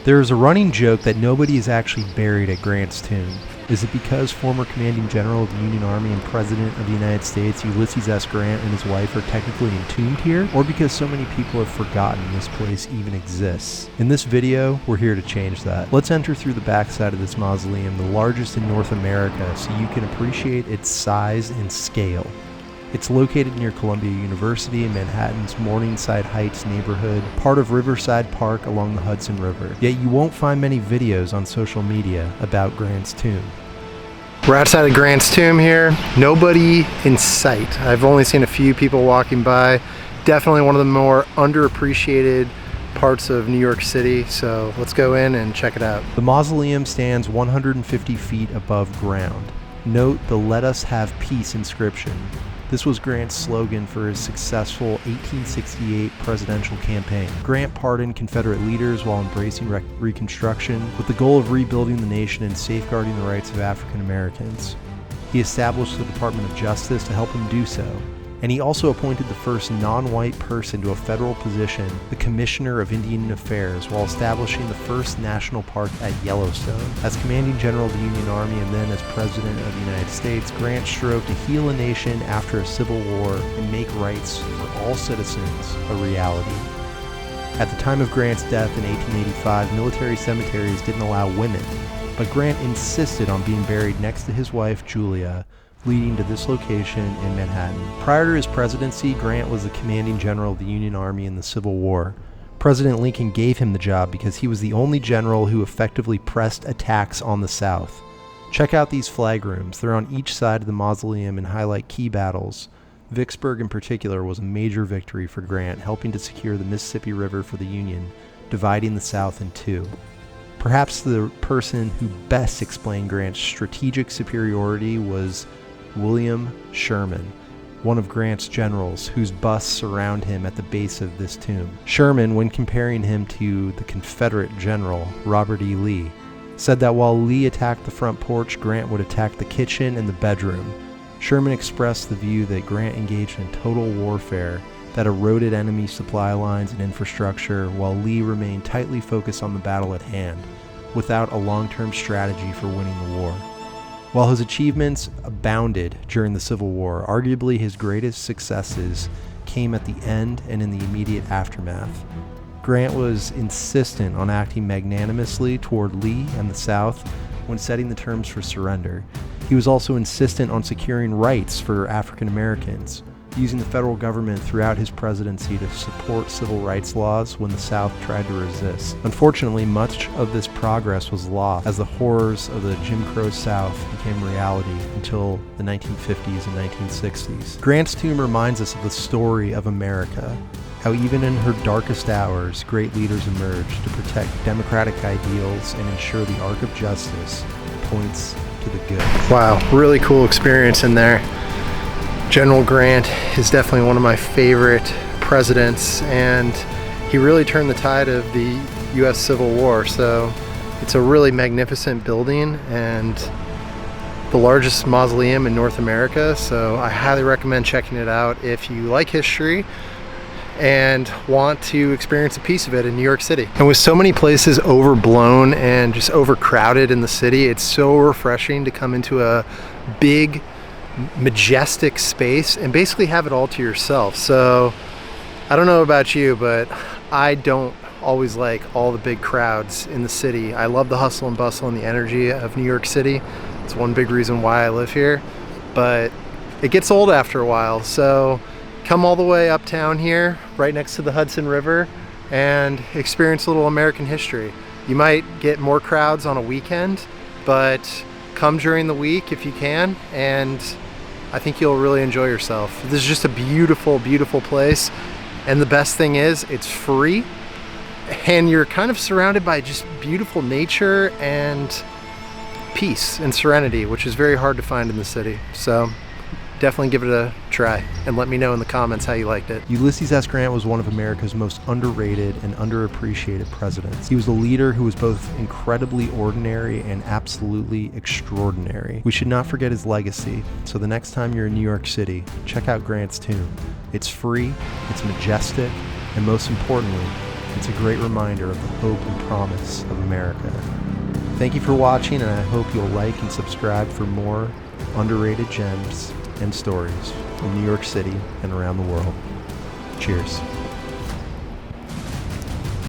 There is a running joke that nobody is actually buried at Grant's tomb. Is it because former commanding general of the Union Army and President of the United States, Ulysses S. Grant, and his wife are technically entombed here? Or because so many people have forgotten this place even exists? In this video, we're here to change that. Let's enter through the backside of this mausoleum, the largest in North America, so you can appreciate its size and scale. It's located near Columbia University in Manhattan's Morningside Heights neighborhood, part of Riverside Park along the Hudson River. Yet you won't find many videos on social media about Grant's tomb. We're outside of Grant's tomb here. Nobody in sight. I've only seen a few people walking by. Definitely one of the more underappreciated parts of New York City, so let's go in and check it out. The mausoleum stands 150 feet above ground. Note the "Let Us Have Peace" inscription. This was Grant's slogan for his successful 1868 presidential campaign. Grant pardoned Confederate leaders while embracing Reconstruction with the goal of rebuilding the nation and safeguarding the rights of African Americans. He established the Department of Justice to help him do so, and he also appointed the first non-white person to a federal position, the Commissioner of Indian Affairs, while establishing the first national park at Yellowstone. As Commanding General of the Union Army and then as President of the United States, Grant strove to heal a nation after a civil war and make rights for all citizens a reality. At the time of Grant's death in 1885, military cemeteries didn't allow women, but Grant insisted on being buried next to his wife, Julia, leading to this location in Manhattan. Prior to his presidency, Grant was the commanding general of the Union Army in the Civil War. President Lincoln gave him the job because he was the only general who effectively pressed attacks on the South. Check out these flag rooms. They're on each side of the mausoleum and highlight key battles. Vicksburg in particular was a major victory for Grant, helping to secure the Mississippi River for the Union, dividing the South in two. Perhaps the person who best explained Grant's strategic superiority was William Sherman, one of Grant's generals, whose busts surround him at the base of this tomb. Sherman, when comparing him to the Confederate general Robert E. Lee, said that while Lee attacked the front porch, Grant would attack the kitchen and the bedroom. Sherman expressed the view that Grant engaged in total warfare that eroded enemy supply lines and infrastructure, while Lee remained tightly focused on the battle at hand, without a long-term strategy for winning the war. While his achievements abounded during the Civil War, arguably his greatest successes came at the end and in the immediate aftermath. Grant was insistent on acting magnanimously toward Lee and the South when setting the terms for surrender. He was also insistent on securing rights for African Americans, using the federal government throughout his presidency to support civil rights laws when the South tried to resist. Unfortunately, much of this progress was lost as the horrors of the Jim Crow South became reality until the 1950s and 1960s. Grant's tomb reminds us of the story of America, how even in her darkest hours, great leaders emerged to protect democratic ideals and ensure the arc of justice points to the good. Wow, really cool experience in there. General Grant is definitely one of my favorite presidents, and he really turned the tide of the U.S. Civil War. So it's a really magnificent building and the largest mausoleum in North America. So I highly recommend checking it out if you like history and want to experience a piece of it in New York City. And with so many places overblown and just overcrowded in the city, it's so refreshing to come into a big, majestic space and basically have it all to yourself. So I don't know about you, but I don't always like all the big crowds in the city. I love the hustle and bustle and the energy of New York City. It's one big reason why I live here, but it gets old after a while. So come all the way uptown here, right next to the Hudson River, and experience a little American history. You might get more crowds on a weekend, but come during the week if you can, and I think you'll really enjoy yourself. This is just a beautiful, beautiful place. And the best thing is it's free, and you're kind of surrounded by just beautiful nature and peace and serenity, which is very hard to find in the city. So definitely give it a try and let me know in the comments how you liked it. Ulysses S. Grant was one of America's most underrated and underappreciated presidents. He was a leader who was both incredibly ordinary and absolutely extraordinary. We should not forget his legacy, so the next time you're in New York City, check out Grant's tomb. It's free, it's majestic, and most importantly, It's a great reminder of the hope and promise of America. Thank you for watching, and I hope you'll like and subscribe for more underrated gems and stories from New York City and around the world. Cheers.